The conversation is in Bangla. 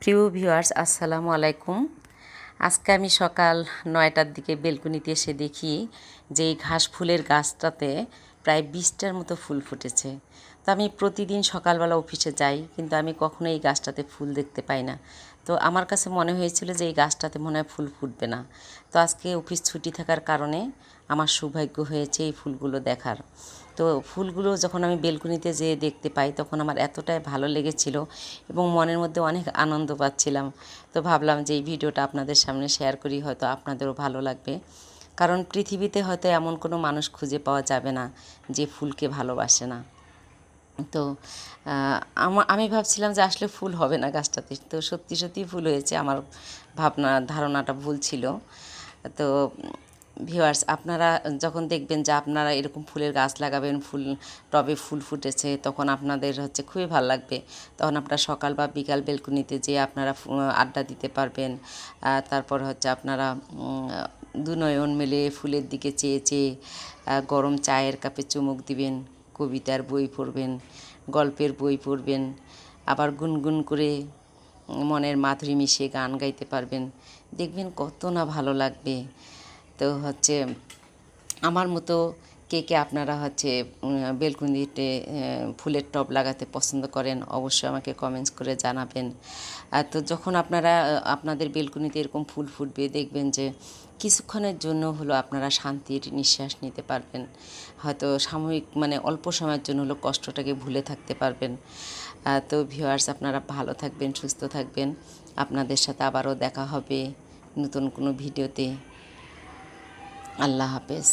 প্রিয় ভিউয়ার্স, আসসালামু আলাইকুম। আজকে আমি সকাল 9টার দিকে বেলকনিতে এসে দেখি যে এই ঘাস ফুলের গাছটাতে প্রায় 20টার মতো ফুল ফুটেছে। তো আমি প্রতিদিন সকালবেলা অফিসে যাই, কিন্তু আমি কখনো এই গাছটাতে ফুল দেখতে পাই না। তো আমার কাছে মনে হয়েছিল যে এই গাছটাতে মনে হয় ফুল ফুটবে না। তো আজকে অফিস ছুটি থাকার কারণে আমার সৌভাগ্য হয়েছে এই ফুলগুলো দেখার। তো ফুলগুলো যখন আমি বেলকনিতে যেয়ে দেখতে পাই তখন আমার এতটাই ভালো লেগেছিল এবং মনের মধ্যে অনেক আনন্দ পাচ্ছিলাম। তো ভাবলাম যে এই ভিডিওটা আপনাদের সামনে শেয়ার করি, হয়তো আপনাদেরও ভালো লাগবে। কারণ পৃথিবীতে হয়তো এমন কোনো মানুষ খুঁজে পাওয়া যাবে না যে ফুলকে ভালোবাসে না। তো আমি ভাবছিলাম যে আসলে ফুল হবে না গাছটাতে, তো সত্যি সত্যিই ফুল হয়েছে। আমার ধারণাটা ভুল ছিল। তো ভিউয়ার্স, আপনারা যখন দেখবেন যে আপনারা এরকম ফুলের গাছ লাগাবেন, টবে ফুল ফুটেছে, তখন আপনাদের খুবই ভালো লাগবে। তখন আপনারা সকাল বা বিকাল বেলকুনিতে যেয়ে আপনারা আড্ডা দিতে পারবেন। তারপর আপনারা দুনয়ন মেলে ফুলের দিকে চেয়ে চেয়ে গরম চায়ের কাপে চুমুক দিবেন, কবিতার বই পড়বেন, গল্পের বই পড়বেন, আবার গুনগুন করে মনের মাধুরী মিশিয়ে গান গাইতে পারবেন। দেখবেন কত না ভালো লাগবে। তো আমার মতো কে কে আপনারা বেলকুনিতে ফুলের টব লাগাতে পছন্দ করেন, অবশ্যই আমাকে কমেন্টস করে জানাবেন। তো যখন আপনারা আপনাদের বেলকুনিতে এরকম ফুল ফুটবে, দেখবেন যে কিছুক্ষণের জন্য হলো আপনারা শান্তির নিঃশ্বাস নিতে পারবেন। হয়তো সাময়িক অল্প সময়ের জন্য হলো কষ্টটাকে ভুলে থাকতে পারবেন। তো ভিউয়ার্স, আপনারা ভালো থাকবেন, সুস্থ থাকবেন। আপনাদের সাথে আবারও দেখা হবে নতুন কোনো ভিডিওতে। আল্লাহ হাফেজ।